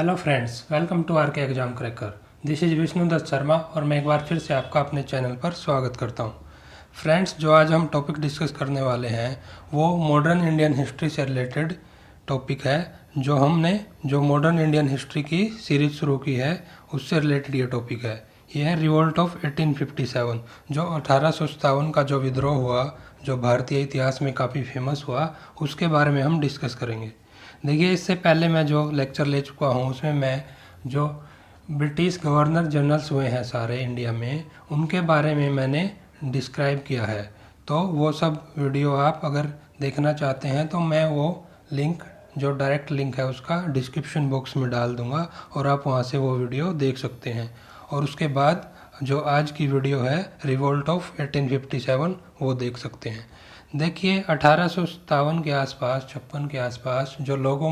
Hello friends, welcome to R K exam cracker. This is Vishnu Dutt Sharma और मैं एक बार फिर से आपका अपने चैनल पर स्वागत करता हूं। फ्रेंड्स, जो आज हम टॉपिक डिस्कस करने वाले हैं वो मॉडर्न इंडियन हिस्ट्री से रिलेटेड टॉपिक है। जो मॉडर्न इंडियन हिस्ट्री की सीरीज शुरू की है उससे रिलेटेड ये टॉपिक है। ये है रिवोल्ट ऑफ 1857, जो 1857 का जो विद्रोह हुआ, जो भारतीय इतिहास में काफ़ी फेमस हुआ, उसके बारे में हम डिस्कस करेंगे। देखिए, इससे पहले मैं जो लेक्चर ले चुका हूँ उसमें मैं जो ब्रिटिश गवर्नर जनरल्स हुए हैं सारे इंडिया में, उनके बारे में मैंने डिस्क्राइब किया है। तो वो सब वीडियो आप अगर देखना चाहते हैं तो मैं वो लिंक, जो डायरेक्ट लिंक है उसका डिस्क्रिप्शन बॉक्स में डाल दूंगा और आप वहाँ से वो वीडियो देख सकते हैं। और उसके बाद जो आज की वीडियो है रिवोल्ट ऑफ 1857 वो देख सकते हैं। देखिए, 1857 के आसपास, 56 के आसपास जो लोगों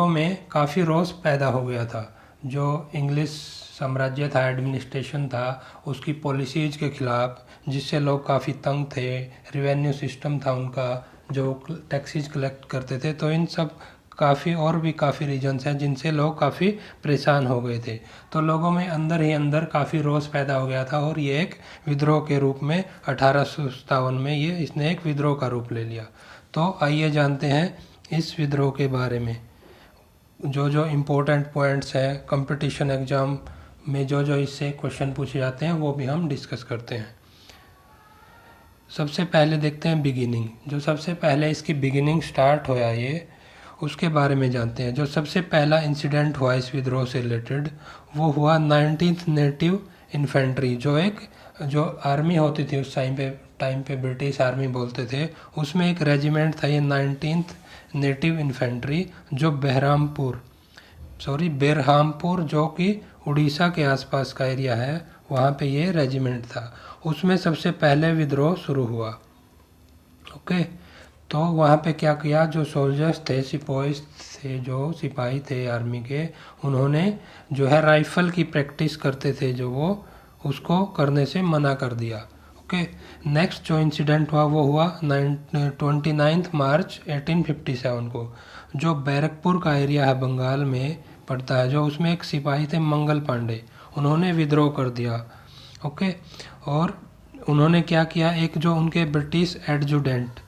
में काफ़ी रोष पैदा हो गया था। जो इंग्लिश साम्राज्य था, एडमिनिस्ट्रेशन था, उसकी पॉलिसीज़ के ख़िलाफ़, जिससे लोग काफ़ी तंग थे। रिवेन्यू सिस्टम था उनका, जो टैक्सेस कलेक्ट करते थे। तो इन सब काफ़ी रीजन्स हैं जिनसे लोग काफ़ी परेशान हो गए थे। तो लोगों में अंदर ही अंदर काफ़ी रोष पैदा हो गया था और ये एक विद्रोह के रूप में 1857 में इसने एक विद्रोह का रूप ले लिया। तो आइए जानते हैं इस विद्रोह के बारे में। जो इम्पोर्टेंट पॉइंट्स हैं, कंपटीशन एग्ज़ाम में जो इससे क्वेश्चन पूछे जाते हैं वो भी हम डिस्कस करते हैं। सबसे पहले देखते हैं बिगिनिंग। जो सबसे पहले इसकी बिगिनिंग स्टार्ट होया उसके बारे में जानते हैं। जो सबसे पहला इंसिडेंट हुआ इस विद्रोह से रिलेटेड वो हुआ 19th नेटिव इन्फेंट्री, जो आर्मी होती थी उस टाइम पे ब्रिटिश आर्मी बोलते थे, उसमें एक रेजिमेंट था ये 19th नेटिव इन्फेंट्री, जो बेरहामपुर जो कि उड़ीसा के आसपास का एरिया है, वहाँ पे ये रेजिमेंट था। उसमें सबसे पहले विद्रोह शुरू हुआ। ओके, तो वहाँ पे क्या किया, जो सोल्जर्स थे, सिपाही थे आर्मी के, उन्होंने जो है राइफ़ल की प्रैक्टिस करते थे, जो वो उसको करने से मना कर दिया। ओके, नेक्स्ट जो इंसिडेंट हुआ वो हुआ 29 मार्च 1857 को, जो बैरकपुर का एरिया है, बंगाल में पड़ता है, जो उसमें एक सिपाही थे मंगल पांडे, उन्होंने विद्रोह कर दिया। ओके, और उन्होंने क्या किया, एक जो उनके ब्रिटिश एडजुटेंट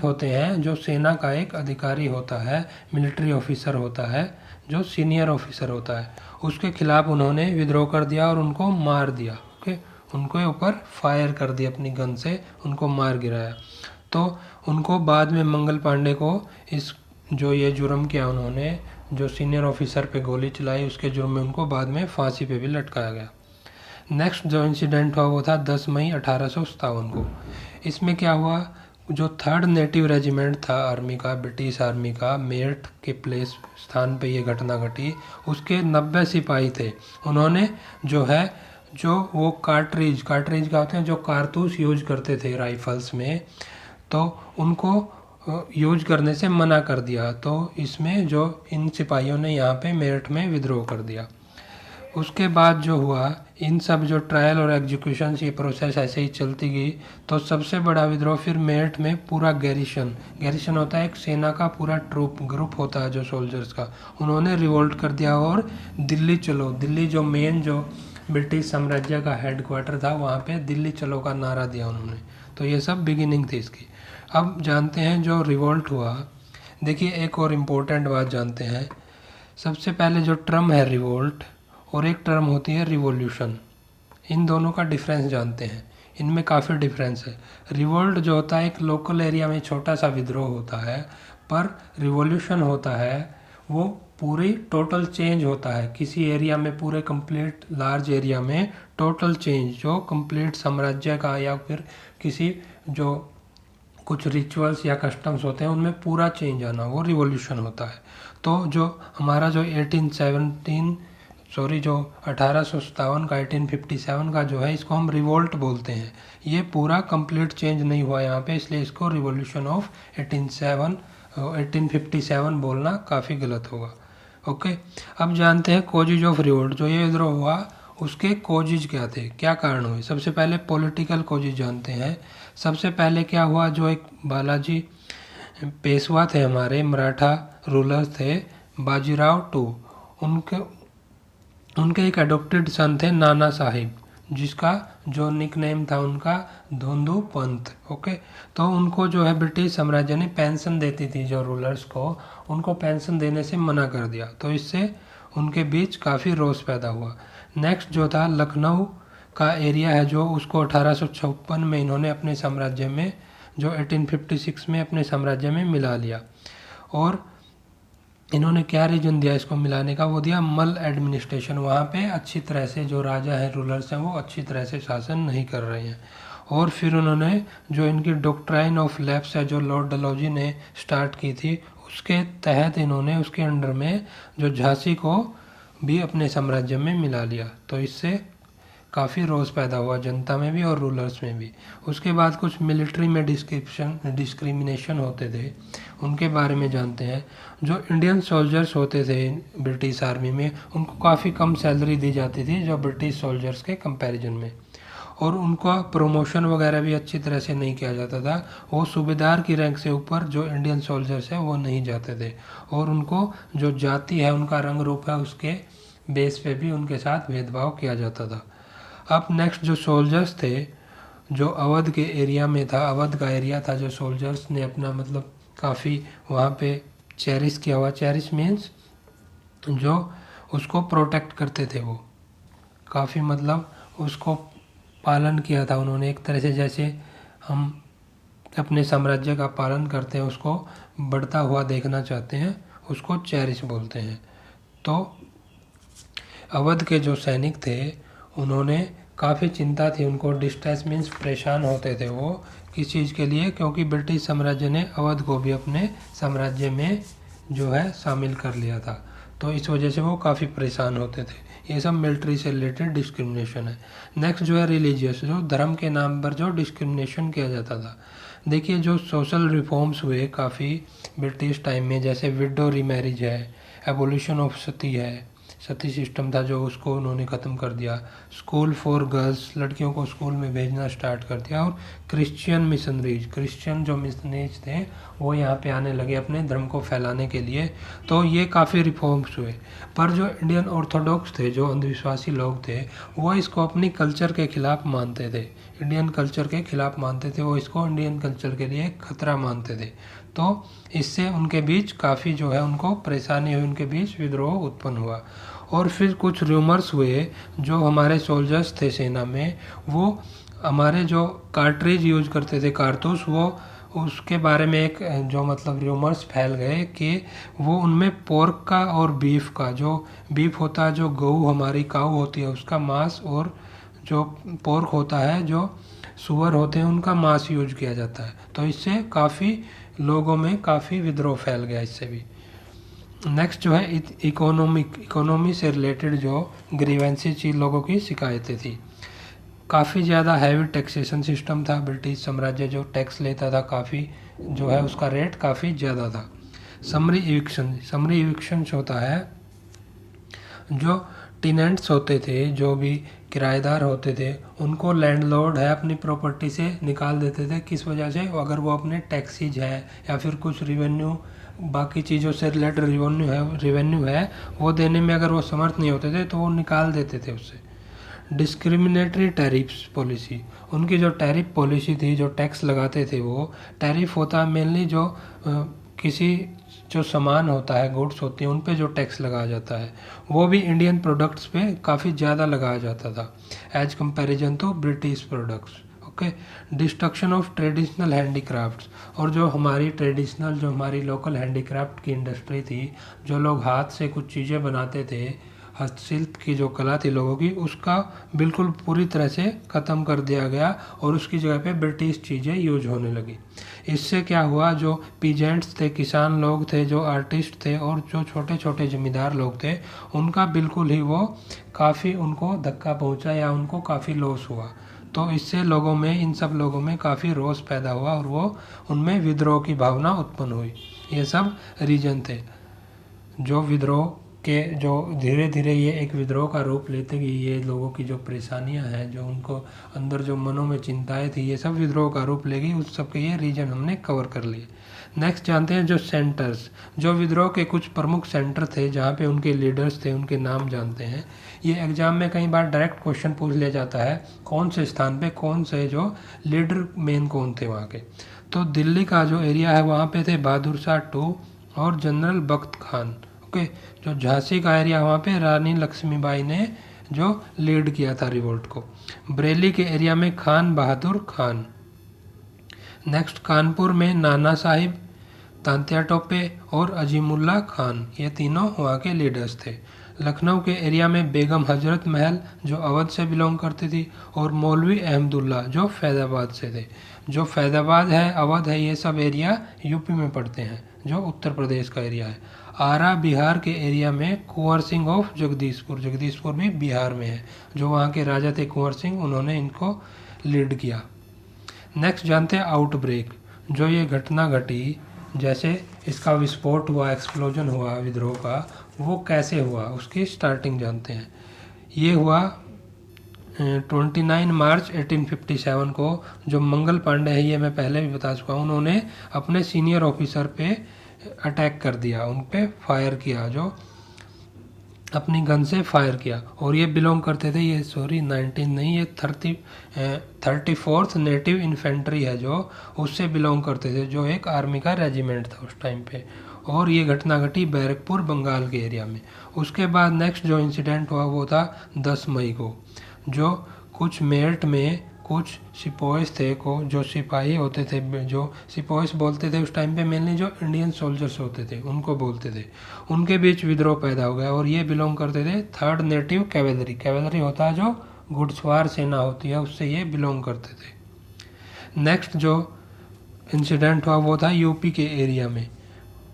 होते हैं, जो सेना का एक अधिकारी होता है, मिलिट्री ऑफिसर होता है, जो सीनियर ऑफिसर होता है, उसके खिलाफ उन्होंने विद्रोह कर दिया और उनको मार दिया। ओके, उनके ऊपर फायर कर दिया, अपनी गन से उनको मार गिराया। तो उनको बाद में मंगल पांडे को ये जुर्म किया उन्होंने, जो सीनियर ऑफिसर पे गोली चलाई, उसके जुर्म में उनको बाद में फांसी पे भी लटकाया गया। नेक्स्ट जो इंसिडेंट हुआ वो था 10 मई 1857 को। इसमें क्या हुआ, जो 3rd नेटिव रेजिमेंट था आर्मी का, ब्रिटिश आर्मी का, मेरठ के स्थान पे ये घटना घटी। उसके 90 सिपाही थे। उन्होंने वो कार्ट्रिज क्या होते हैं, जो कारतूस यूज करते थे राइफल्स में, तो उनको यूज करने से मना कर दिया। तो इसमें जो इन सिपाहियों ने यहाँ पे मेरठ में विद्रोह कर दिया। उसके बाद जो हुआ, इन सब जो ट्रायल और एग्जीक्यूशन, ये प्रोसेस ऐसे ही चलती गई। तो सबसे बड़ा विद्रोह फिर मेरठ में पूरा गैरिसन होता है, एक सेना का पूरा ग्रुप होता है जो सोल्जर्स का, उन्होंने रिवोल्ट कर दिया और दिल्ली जो मेन जो ब्रिटिश साम्राज्य का हेडक्वार्टर था, वहाँ पे दिल्ली चलो का नारा दिया उन्होंने। तो ये सब बिगिनिंग थी इसकी। अब जानते हैं जो रिवोल्ट हुआ। देखिए, एक और इम्पोर्टेंट बात जानते हैं। सबसे पहले जो टर्म है रिवोल्ट और एक टर्म होती है रिवॉल्यूशन, इन दोनों का डिफरेंस जानते हैं। इनमें काफ़ी डिफरेंस है। रिवोल्ट जो होता है एक लोकल एरिया में छोटा सा विद्रोह होता है, पर रिवॉल्यूशन होता है वो पूरी टोटल चेंज होता है किसी एरिया में, पूरे कंप्लीट लार्ज एरिया में टोटल चेंज, जो कंप्लीट साम्राज्य का या फिर किसी जो कुछ रिचुअल्स या कस्टम्स होते हैं उनमें पूरा चेंज आना, वो रिवॉल्यूशन होता है। तो जो हमारा जो 1857 का 1857 का जो है, इसको हम रिवोल्ट बोलते हैं। ये पूरा कंप्लीट चेंज नहीं हुआ यहाँ पे, इसलिए इसको रिवॉल्यूशन ऑफ 1857 बोलना काफ़ी गलत होगा। ओके, अब जानते हैं कोजिज ऑफ रिवोल्ट। जो ये विद्रोह हुआ उसके कोजिज क्या थे, क्या कारण हुए। सबसे पहले पॉलिटिकल कोजिज जानते हैं। सबसे पहले क्या हुआ, जो एक बालाजी पेशवा थे हमारे, मराठा रूलर्स थे बाजीराव टू, उनके एक एडॉप्टेड सन थे नाना साहिब, जिसका जो निकनेम था उनका धुंधु पंत। ओके, तो उनको जो है ब्रिटिश साम्राज्य ने पेंशन देती थी जो रूलर्स को, उनको पेंशन देने से मना कर दिया, तो इससे उनके बीच काफ़ी रोष पैदा हुआ। नेक्स्ट जो था लखनऊ का एरिया है, जो उसको 1856 में इन्होंने अपने साम्राज्य में, जो 1856 में अपने साम्राज्य में मिला लिया। और इन्होंने क्या रीजन दिया इसको मिलाने का, वो दिया मल एडमिनिस्ट्रेशन। वहाँ पे अच्छी तरह से जो राजा हैं, रूलर्स हैं, वो अच्छी तरह से शासन नहीं कर रहे हैं। और फिर उन्होंने जो इनकी डॉक्ट्राइन ऑफ लैप्स है, जो लॉर्ड डलहौजी ने स्टार्ट की थी, उसके तहत इन्होंने उसके अंडर में जो झांसी को भी अपने साम्राज्य में मिला लिया, तो इससे काफ़ी रोष पैदा हुआ जनता में भी और रूलर्स में भी। उसके बाद कुछ मिलिट्री में डिस्क्रिमिनेशन होते थे, उनके बारे में जानते हैं। जो इंडियन सोल्जर्स होते थे ब्रिटिश आर्मी में, उनको काफ़ी कम सैलरी दी जाती थी जो ब्रिटिश सोल्जर्स के कंपैरिजन में, और उनका प्रमोशन वगैरह भी अच्छी तरह से नहीं किया जाता था। वो सूबेदार की रैंक से ऊपर जो इंडियन सोल्जर्स हैं वो नहीं जाते थे, और उनको जो जाति है, उनका रंग रूप है, उसके बेस पे भी उनके साथ भेदभाव किया जाता था। अब नेक्स्ट जो सोल्जर्स थे, जो अवध के एरिया में था, अवध का एरिया था, जो सोल्जर्स ने अपना मतलब काफ़ी वहाँ पे चेरिश किया हुआ, चेरिश मीन्स जो उसको प्रोटेक्ट करते थे, वो काफ़ी मतलब उसको पालन किया था उन्होंने, एक तरह से जैसे हम अपने साम्राज्य का पालन करते हैं, उसको बढ़ता हुआ देखना चाहते हैं, उसको चेरिश बोलते हैं। तो अवध के जो सैनिक थे उन्होंने काफ़ी चिंता थी उनको, डिस्ट्रेस मीन्स परेशान होते थे वो किस चीज़ के लिए, क्योंकि ब्रिटिश साम्राज्य ने अवध को भी अपने साम्राज्य में जो है शामिल कर लिया था, तो इस वजह से वो काफ़ी परेशान होते थे। ये सब मिलिट्री से रिलेटेड डिस्क्रिमिनेशन है। नेक्स्ट जो है रिलीजियस, जो धर्म के नाम पर जो डिस्क्रिमिनेशन किया जाता था। देखिए जो सोशल रिफॉर्म्स हुए काफ़ी ब्रिटिश टाइम में, जैसे विडो रीमैरिज है, एबोलिशन ऑफ सती है, सती सिस्टम था जो उसको उन्होंने ख़त्म कर दिया, स्कूल फॉर गर्ल्स, लड़कियों को स्कूल में भेजना स्टार्ट कर दिया, और क्रिश्चियन मिशनरीज, क्रिश्चियन जो मिशनरीज थे वो यहाँ पे आने लगे अपने धर्म को फैलाने के लिए, तो ये काफ़ी रिफॉर्म्स हुए। पर जो इंडियन ऑर्थोडॉक्स थे, जो अंधविश्वासी लोग थे, वो इसको अपनी कल्चर के खिलाफ मानते थे, इंडियन कल्चर के खिलाफ मानते थे, वो इसको इंडियन कल्चर के लिए खतरा मानते थे, तो इससे उनके बीच काफ़ी जो है उनको परेशानी हुई, उनके बीच विद्रोह उत्पन्न हुआ। और फिर कुछ रूमर्स हुए, जो हमारे सोल्जर्स थे सेना में, वो हमारे जो कार्ट्रिज यूज करते थे, कारतूस, वो उसके बारे में एक जो मतलब रूमर्स फैल गए कि वो उनमें पोर्क का और बीफ का, जो बीफ होता है जो गऊ हमारी काऊ होती है उसका मांस, और जो पोर्क होता है जो सुअर होते हैं उनका मांस यूज किया जाता है, तो इससे काफ़ी लोगों में काफ़ी विद्रोह फैल गया इससे भी। नेक्स्ट जो है इकोनॉमी से रिलेटेड जो ग्रीवेंसेस लोगों की शिकायतें थी, काफ़ी ज़्यादा हैवी टैक्सेशन सिस्टम था, ब्रिटिश साम्राज्य जो टैक्स लेता था काफ़ी जो है उसका रेट काफ़ी ज़्यादा था। समरी इविक्शन होता है, जो टेनेंट्स होते थे, जो भी किराएदार होते थे, उनको लैंडलॉर्ड है अपनी प्रॉपर्टी से निकाल देते थे। किस वजह से? अगर वो अपने टैक्सीज है या फिर कुछ रिवेन्यू बाकी चीज़ों से रिलेटेड रिवेन्यू है वो देने में अगर वो समर्थ नहीं होते थे तो वो निकाल देते थे उससे। डिस्क्रिमिनेटरी टैरिफ्स पॉलिसी, उनकी जो टैरिफ पॉलिसी थी, जो टैक्स लगाते थे, वो टैरिफ होता है मेनली जो किसी जो सामान होता है, गुड्स होती हैं, उन पे जो टैक्स लगाया जाता है वो भी इंडियन प्रोडक्ट्स पे काफ़ी ज़्यादा लगाया जाता था as comparison to British products. Okay, destruction of traditional handicrafts, और जो हमारी ट्रेडिशनल जो हमारी लोकल हैंडीक्राफ्ट की इंडस्ट्री थी, जो लोग हाथ से कुछ चीज़ें बनाते थे, हस्तशिल्प की जो कला थी लोगों की, उसका बिल्कुल पूरी तरह से ख़त्म कर दिया गया और उसकी जगह पे ब्रिटिश चीज़ें यूज होने लगी। इससे क्या हुआ, जो पीजेंट्स थे, किसान लोग थे, जो आर्टिस्ट थे और जो छोटे छोटे ज़मींदार लोग थे, उनका बिल्कुल ही वो काफ़ी उनको धक्का पहुंचा या उनको काफ़ी लॉस हुआ। तो इससे लोगों में, इन सब लोगों में काफ़ी रोष पैदा हुआ और वो उनमें विद्रोह की भावना उत्पन्न हुई। ये सब रीजन थे जो विद्रोह के, जो धीरे धीरे ये एक विद्रोह का रूप लेते कि ये लोगों की जो परेशानियां हैं, जो उनको अंदर जो मनों में चिंताएं थी, ये सब विद्रोह का रूप लेगी। उस सब के ये रीजन हमने कवर कर लिए। नेक्स्ट जानते हैं जो सेंटर्स, जो विद्रोह के कुछ प्रमुख सेंटर थे जहाँ पे उनके लीडर्स थे, उनके नाम जानते हैं। ये एग्जाम में कई बार डायरेक्ट क्वेश्चन पूछ लिया जाता है, कौन से स्थान पे कौन से जो लीडर मेन कौन थे वहाँ के। तो दिल्ली का जो एरिया है वहाँ पे थे बहादुर शाह 2 और जनरल बख्त खान। ओके, जो झांसी का एरिया वहाँ पे रानी लक्ष्मीबाई ने जो लीड किया था रिवोल्ट को। बरेली के एरिया में खान बहादुर खान। नेक्स्ट कानपुर में नाना साहिब, तांत्या टोपे और अजीमुल्ला खान, ये तीनों वहाँ के लीडर्स थे। लखनऊ के एरिया में बेगम हजरत महल जो अवध से बिलोंग करती थी, और मौलवी अहमदुल्ला जो फैज़ाबाद से थे। जो फैज़ाबाद है, अवध है, ये सब एरिया यूपी में पड़ते हैं, जो उत्तर प्रदेश का एरिया है। आरा बिहार के एरिया में कुंवर सिंह ऑफ जगदीशपुर, जगदीशपुर भी बिहार में है, जो वहाँ के राजा थे कुंवर सिंह, उन्होंने इनको लीड किया। नेक्स्ट जानते हैं आउटब्रेक, जो ये घटना घटी, जैसे इसका विस्फोट हुआ, एक्सप्लोजन हुआ विद्रोह का, वो कैसे हुआ उसकी स्टार्टिंग जानते हैं। ये हुआ 29 मार्च 1857 को। जो मंगल पांडे है, ये मैं पहले भी बता चुका हूँ, उन्होंने अपने सीनियर ऑफिसर पे अटैक कर दिया, उन पे फायर किया, जो अपनी गन से फायर किया। और ये बिलोंग करते थे, ये 19 नहीं, ये 34th नेटिव इन्फेंट्री है, जो उससे बिलोंग करते थे, जो एक आर्मी का रेजिमेंट था उस टाइम पे। और ये घटना घटी बैरकपुर बंगाल के एरिया में। उसके बाद नेक्स्ट जो इंसिडेंट हुआ वो था 10 मई को, जो कुछ मेरठ में कुछ सिपाही थे को, जो सिपाही होते थे, जो सिपाही बोलते थे उस टाइम पे, मेनली जो इंडियन सोल्जर्स होते थे उनको बोलते थे, उनके बीच विद्रोह पैदा हो गया। और ये बिलोंग करते थे 3rd नेटिव कैवेलरी, कैवेलरी होता है जो घुड़सवार सेना होती है, उससे ये बिलोंग करते थे। नेक्स्ट जो इंसिडेंट हुआ वो था यूपी के एरिया में।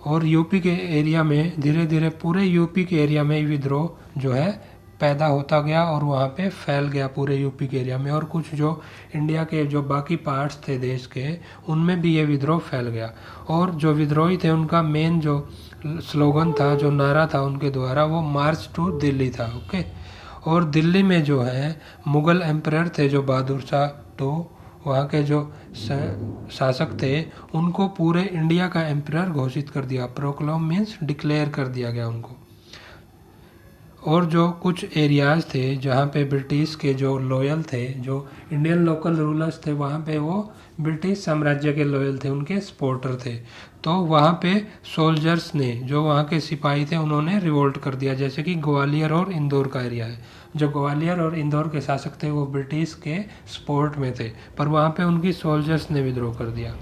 और यूपी के एरिया में धीरे धीरे पूरे यूपी के एरिया में विद्रोह जो है पैदा होता गया, और वहाँ पे फैल गया पूरे यूपी के एरिया में। और कुछ जो इंडिया के जो बाकी पार्ट्स थे देश के, उनमें भी ये विद्रोह फैल गया। और जो विद्रोही थे उनका मेन जो स्लोगन था, जो नारा था उनके द्वारा, वो मार्च टू दिल्ली था। ओके, और दिल्ली में जो है मुग़ल एम्परर थे जो बहादुर शाह 2, वहाँ के जो शासक थे, उनको पूरे इंडिया का एम्परर घोषित कर दिया। प्रोक्लेम मीन्स डिक्लेयर कर दिया गया उनको। और जो कुछ एरियाज़ थे जहाँ पे ब्रिटिश के जो लॉयल थे, जो इंडियन लोकल रूलर्स थे, वहाँ पे वो ब्रिटिश साम्राज्य के लॉयल थे, उनके सपोर्टर थे। तो वहाँ पे सोल्जर्स ने, जो वहाँ के सिपाही थे, उन्होंने रिवोल्ट कर दिया। जैसे कि ग्वालियर और इंदौर का एरिया है, जो ग्वालियर और इंदौर के शासक थे वो ब्रिटिश के सपोर्ट में थे, पर वहाँ पे उनकी सोल्जर्स ने विद्रोह कर दिया।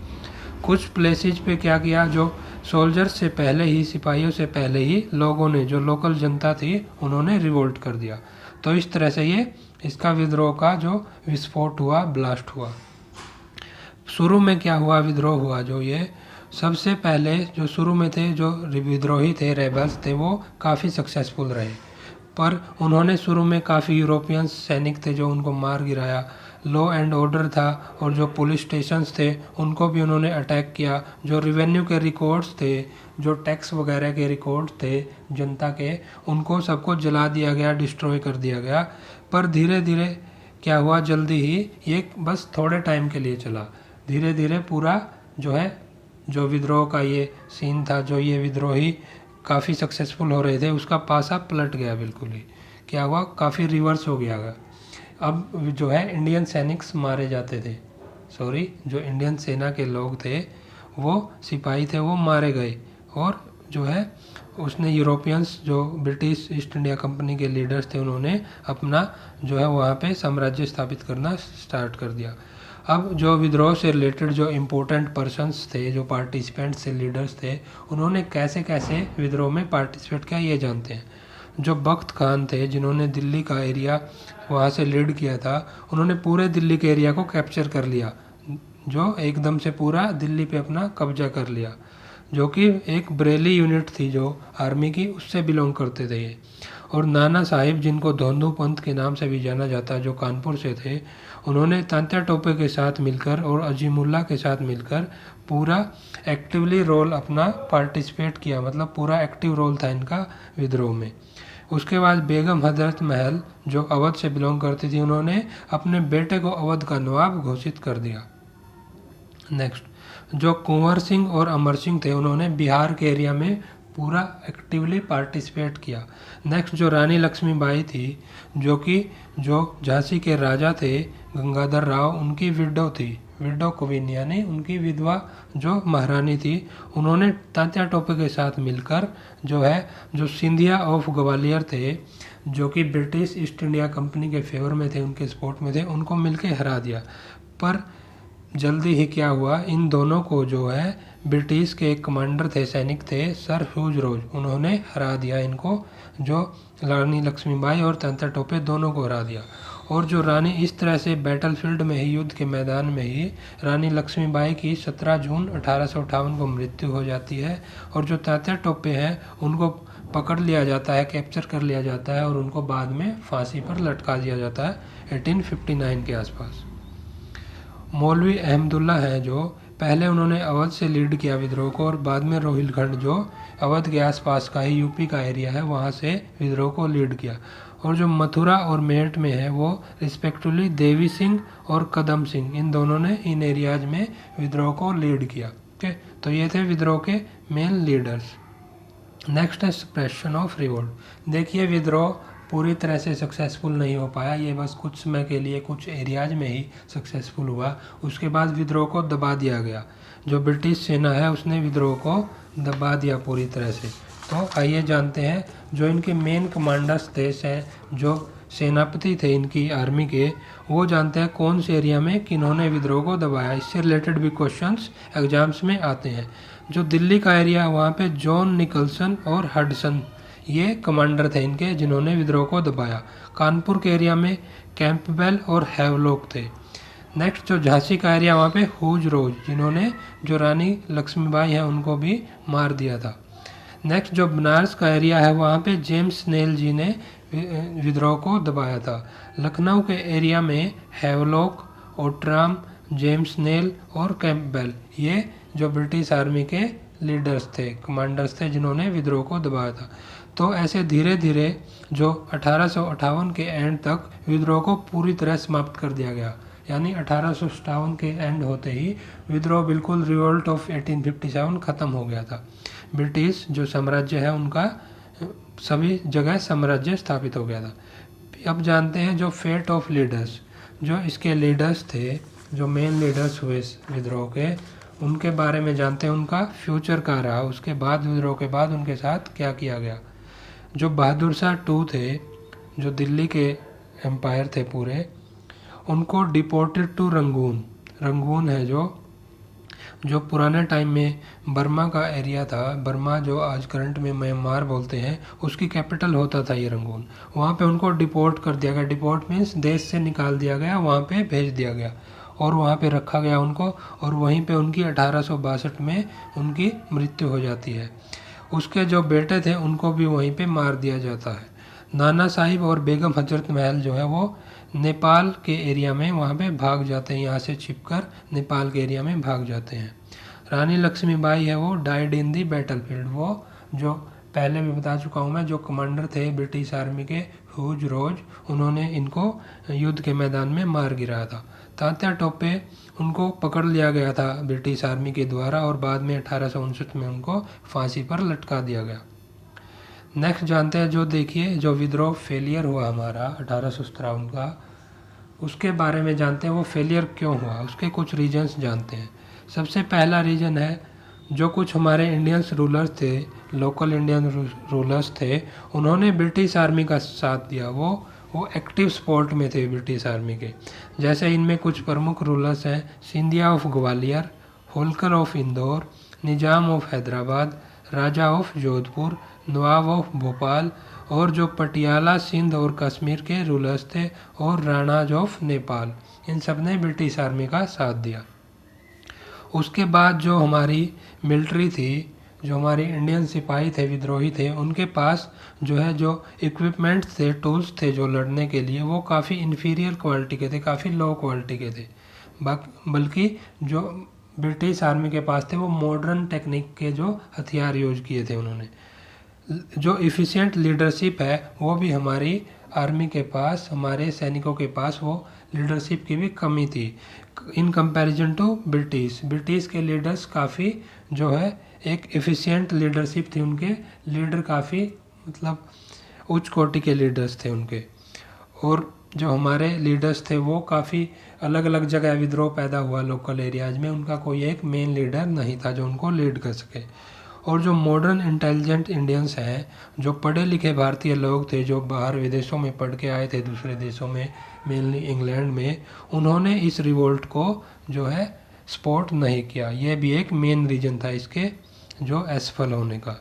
कुछ प्लेसेज पे क्या किया, जो सोल्जर्स से पहले ही, सिपाहियों से पहले ही लोगों ने, जो लोकल जनता थी, उन्होंने रिवोल्ट कर दिया। तो इस तरह से ये इसका विद्रोह का जो विस्फोट हुआ, ब्लास्ट हुआ। शुरू में क्या हुआ, विद्रोह हुआ, जो ये सबसे पहले जो शुरू में थे, जो विद्रोही थे, रेबल्स थे, वो काफ़ी सक्सेसफुल रहे, पर उन्होंने शुरू में काफ़ी यूरोपियन सैनिक थे जो उनको मार गिराया। लॉ एंड ऑर्डर था, और जो पुलिस स्टेशंस थे उनको भी उन्होंने अटैक किया। जो रेवेन्यू के रिकॉर्ड्स थे, जो टैक्स वगैरह के रिकॉर्ड्स थे जनता के, उनको सबको जला दिया गया, डिस्ट्रॉय कर दिया गया। पर धीरे धीरे क्या हुआ, जल्दी ही, ये बस थोड़े टाइम के लिए चला, धीरे धीरे पूरा जो है, जो विद्रोह का ये सीन था, जो ये विद्रोही काफ़ी सक्सेसफुल हो रहे थे, उसका पासा पलट गया बिल्कुल ही। क्या हुआ, काफ़ी रिवर्स हो गया। अब जो है इंडियन सैनिक्स मारे जाते थे, जो इंडियन सेना के लोग थे, वो सिपाही थे, वो मारे गए। और जो है उसने यूरोपियंस, जो ब्रिटिश ईस्ट इंडिया कंपनी के लीडर्स थे, उन्होंने अपना जो है वहाँ पे साम्राज्य स्थापित करना स्टार्ट कर दिया। अब जो विद्रोह से रिलेटेड जो इम्पोर्टेंट पर्सन्स थे, जो पार्टिसिपेंट्स थे, लीडर्स थे, उन्होंने कैसे कैसे विद्रोह में पार्टिसिपेट किया, ये जानते हैं। जो बख्त खान थे, जिन्होंने दिल्ली का एरिया वहाँ से लीड किया था, उन्होंने पूरे दिल्ली के एरिया को कैप्चर कर लिया, जो एकदम से पूरा दिल्ली पे अपना कब्जा कर लिया, जो कि एक बरेली यूनिट थी जो आर्मी की, उससे बिलोंग करते थे ये। और नाना साहिब, जिनको धोंधू पंथ के नाम से भी जाना जाता है, जो कानपुर से थे, उन्होंने तांत्या टोपे के साथ मिलकर और अजीमुल्ला के साथ मिलकर पूरा एक्टिवली रोल अपना पार्टिसिपेट किया, मतलब पूरा एक्टिव रोल था इनका विद्रोह में। उसके बाद बेगम हजरत महल, जो अवध से बिलोंग करती थी, उन्होंने अपने बेटे को अवध का नवाब घोषित कर दिया। नेक्स्ट, जो कुंवर सिंह और अमर सिंह थे उन्होंने बिहार के एरिया में पूरा एक्टिवली पार्टिसिपेट किया। नेक्स्ट जो रानी लक्ष्मीबाई थी, जो झांसी के राजा थे गंगाधर राव, उनकी विडो थी, विडो क्वीन यानी उनकी विधवा जो महारानी थी, उन्होंने तात्या टोपे के साथ मिलकर जो सिंधिया ऑफ ग्वालियर थे, जो कि ब्रिटिश ईस्ट इंडिया कंपनी के फेवर में थे, उनके सपोर्ट में थे, उनको मिलके हरा दिया। पर जल्दी ही क्या हुआ, इन दोनों को ब्रिटिश के एक कमांडर थे, सैनिक थे, सर ह्यूज रोज, उन्होंने हरा दिया इनको, जो रानी लक्ष्मीबाई और तात्या टोपे दोनों को हरा दिया। और जो रानी इस तरह से बैटलफील्ड में ही, युद्ध के मैदान में ही रानी लक्ष्मीबाई की 17 जून 1858 को मृत्यु हो जाती है। और जो तात्या टोपे हैं उनको पकड़ लिया जाता है, कैप्चर कर लिया जाता है और उनको बाद में फांसी पर लटका दिया जाता है 1859 के आसपास। मौलवी अहमदुल्ला हैं जो पहले उन्होंने अवध से लीड किया विद्रोह को, और बाद में रोहिलखंड जो अवध के आसपास का ही यूपी का एरिया है वहाँ से विद्रोह को लीड किया। और जो मथुरा और मेरठ में है वो रिस्पेक्टिवली देवी सिंह और कदम सिंह, इन दोनों ने इन एरियाज में विद्रोह को लीड किया। ओके, तो ये थे विद्रोह के मेन लीडर्स। नेक्स्ट है सप्रेशन ऑफ रिवोल्ट। देखिए विद्रोह पूरी तरह से सक्सेसफुल नहीं हो पाया, ये बस कुछ समय के लिए कुछ एरियाज में ही सक्सेसफुल हुआ। उसके बाद विद्रोह को दबा दिया गया, जो ब्रिटिश सेना है उसने विद्रोह को दबा दिया पूरी तरह से। तो आइए जानते हैं जो इनके मेन कमांडर्स थे, जो सेनापति थे इनकी आर्मी के, वो जानते हैं कौन से एरिया में किन्होंने विद्रोह को दबाया। इससे रिलेटेड भी क्वेश्चंस एग्जाम्स में आते हैं। जो दिल्ली का एरिया है वहाँ पे जॉन निकलसन और हडसन ये कमांडर थे इनके, जिन्होंने विद्रोह को दबाया। कानपुर के एरिया में कैंपबेल और हैवलॉक थे। नेक्स्ट जो झांसी का एरिया वहाँ पे ह्यूज रोज, जिन्होंने जो रानी लक्ष्मीबाई हैं उनको भी मार दिया था। नेक्स्ट जो बनारस का एरिया है वहाँ पे जेम्स नेल जी ने विद्रोह को दबाया था। लखनऊ के एरिया में हैवलॉक, ओट्राम, जेम्स नेल और कैंपबेल ये जो ब्रिटिश आर्मी के लीडर्स थे, कमांडर्स थे, जिन्होंने विद्रोह को दबाया था। तो ऐसे धीरे धीरे जो 1858 के एंड तक विद्रोह को पूरी तरह समाप्त कर दिया गया, यानी 1857 के एंड होते ही विद्रोह बिल्कुल रिवोल्ट ऑफ 1857 ख़त्म हो गया था। ब्रिटिश जो साम्राज्य है उनका सभी जगह साम्राज्य स्थापित हो गया था। अब जानते हैं जो फेट ऑफ लीडर्स, जो इसके लीडर्स थे, जो मेन लीडर्स हुए विद्रोह के, उनके बारे में जानते हैं, उनका फ्यूचर क्या रहा, उसके बाद विद्रोह के बाद उनके साथ क्या किया गया। जो बहादुर शाह टू थे, जो दिल्ली के एम्पायर थे पूरे, उनको डिपोर्टेड टू रंगून, रंगून है जो पुराने टाइम में बर्मा का एरिया था, बर्मा जो आज करंट में म्यांमार बोलते हैं, उसकी कैपिटल होता था ये रंगून। वहाँ पे उनको डिपोर्ट कर दिया गया, डिपोर्ट मीन्स देश से निकाल दिया गया, वहाँ पे भेज दिया गया और वहाँ पे रखा गया उनको, और वहीं पे उनकी 1862 में उनकी मृत्यु हो जाती है। उसके जो बेटे थे उनको भी वहीं पे मार दिया जाता है। नाना साहिब और बेगम हजरत महल जो है वो नेपाल के एरिया में वहाँ पे भाग जाते हैं, यहाँ से छिपकर नेपाल के एरिया में भाग जाते हैं। रानी लक्ष्मीबाई है वो डाइड इन दी बैटलफील्ड, वो जो पहले भी बता चुका हूँ मैं, जो कमांडर थे ब्रिटिश आर्मी के ह्यूज रोज, उन्होंने इनको युद्ध के मैदान में मार गिराया था। तात्या टोपे उनको पकड़ लिया गया था ब्रिटिश आर्मी के द्वारा और बाद में 1859 में उनको फांसी पर लटका दिया गया। नेक्स्ट जानते हैं, जो देखिए जो विद्रोह फेलियर हुआ हमारा 1857 का, उसके बारे में जानते हैं वो फेलियर क्यों हुआ, उसके कुछ रीजन्स जानते हैं। सबसे पहला रीज़न है जो कुछ हमारे इंडियंस रूलर्स थे, लोकल इंडियन रूलर्स थे, उन्होंने ब्रिटिश आर्मी का साथ दिया, वो एक्टिव सपोर्ट में थे ब्रिटिश आर्मी के। जैसे इनमें कुछ प्रमुख रूलर्स हैं, Scindia of Gwalior, Holkar of Indore, Nizam of Hyderabad, Raja of Jodhpur, Nawab of Bhopal, और जो पटियाला, सिंध और कश्मीर के रूलर्स थे, और राणाज ऑफ नेपाल, इन सब ने ब्रिटिश आर्मी का साथ दिया। उसके बाद जो हमारी मिलिट्री थी, जो हमारे इंडियन सिपाही थे, विद्रोही थे, उनके पास जो इक्विपमेंट्स थे, टूल्स थे जो लड़ने के लिए, वो काफ़ी इन्फीरियर क्वालिटी के थे, काफ़ी लो क्वालिटी के थे। बल्कि जो ब्रिटिश आर्मी के पास थे वो मॉडर्न टेक्निक के जो हथियार यूज किए थे उन्होंने। जो इफ़िशिएंट लीडरशिप है वो भी हमारी आर्मी के पास, हमारे सैनिकों के पास वो लीडरशिप की भी कमी थी in comparison to British. British के लीडर्स काफ़ी जो है एक एफिशिएंट लीडरशिप थी, उनके लीडर काफ़ी मतलब उच्च कोटि के लीडर्स थे उनके, और जो हमारे लीडर्स थे वो काफ़ी अलग अलग जगह विद्रोह पैदा हुआ लोकल एरियाज़ में, उनका कोई एक मेन लीडर नहीं था जो उनको लीड कर सके। और जो मॉडर्न इंटेलिजेंट इंडियंस हैं, जो पढ़े लिखे भारतीय लोग थे, जो बाहर विदेशों में पढ़ के आए थे दूसरे देशों में, मेनली इंग्लैंड में, उन्होंने इस रिवोल्ट को जो है सपोर्ट नहीं किया। ये भी एक मेन रीज़न था इसके जो असफल होने का।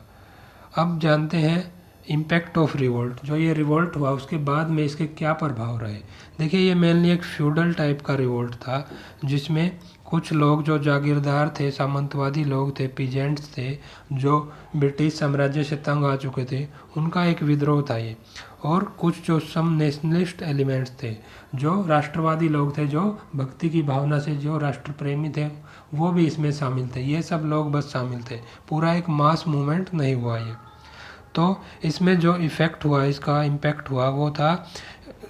अब जानते हैं इम्पैक्ट ऑफ रिवोल्ट। जो ये रिवोल्ट हुआ उसके बाद में इसके क्या प्रभाव रहे। देखिए, ये मेनली एक फ्यूडल टाइप का रिवोल्ट था, जिसमें कुछ लोग जो जागीरदार थे, सामंतवादी लोग थे, पीजेंट्स थे, जो ब्रिटिश साम्राज्य से तंग आ चुके थे, उनका एक विद्रोह था ये। और कुछ जो सम नेशनलिस्ट एलिमेंट्स थे, जो राष्ट्रवादी लोग थे, जो भक्ति की भावना से जो राष्ट्र प्रेमी थे, वो भी इसमें शामिल थे। ये सब लोग बस शामिल थे, पूरा एक मास मूवमेंट नहीं हुआ ये। तो इसमें जो इफ़ेक्ट हुआ, इसका इम्पैक्ट हुआ, वो था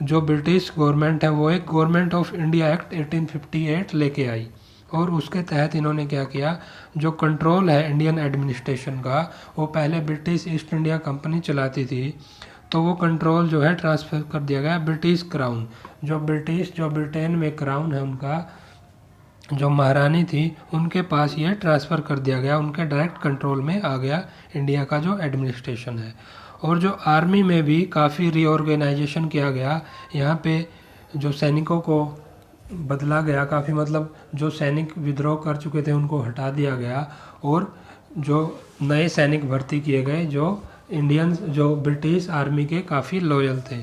जो ब्रिटिश गवर्नमेंट है वो एक गवर्नमेंट ऑफ इंडिया एक्ट 1858 लेके आई, और उसके तहत इन्होंने क्या किया, जो कंट्रोल है इंडियन एडमिनिस्ट्रेशन का, वो पहले ब्रिटिश ईस्ट इंडिया कंपनी चलाती थी, तो वो कंट्रोल जो है ट्रांसफ़र कर दिया गया ब्रिटिश क्राउन। जो ब्रिटेन में क्राउन है, उनका जो महारानी थी, उनके पास ये ट्रांसफ़र कर दिया गया, उनके डायरेक्ट कंट्रोल में आ गया इंडिया का जो एडमिनिस्ट्रेशन है। और जो आर्मी में भी काफ़ी रीऑर्गेनाइजेशन किया गया, यहाँ पे जो सैनिकों को बदला गया काफ़ी, मतलब जो सैनिक विद्रोह कर चुके थे उनको हटा दिया गया, और जो नए सैनिक भर्ती किए गए जो इंडियंस, जो ब्रिटिश आर्मी के काफ़ी लॉयल थे।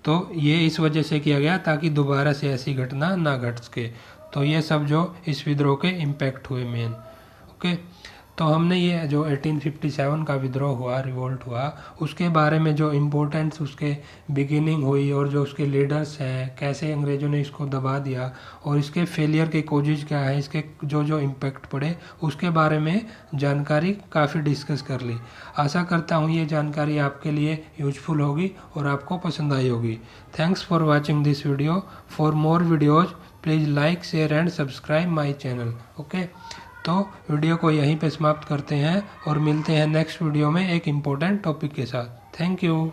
तो ये इस वजह से किया गया ताकि दोबारा से ऐसी घटना ना घट सके। तो ये सब जो इस विद्रोह के इम्पैक्ट हुए मेन। ओके, तो हमने ये जो 1857 का विद्रोह हुआ, रिवोल्ट हुआ, उसके बारे में जो इम्पोर्टेंस उसके बिगिनिंग हुई, और जो उसके लीडर्स हैं, कैसे अंग्रेज़ों ने इसको दबा दिया, और इसके फेलियर के कोजिज क्या है, इसके जो जो इम्पैक्ट पड़े, उसके बारे में जानकारी काफ़ी डिस्कस कर ली। आशा करता हूँ ये जानकारी आपके लिए यूजफुल होगी और आपको पसंद आई होगी। Thanks for watching this video. For more videos please like, share and subscribe my channel. Okay, तो वीडियो को यहीं पे समाप्त करते हैं और मिलते हैं नेक्स्ट वीडियो में एक इम्पोर्टेंट टॉपिक के साथ। Thank you.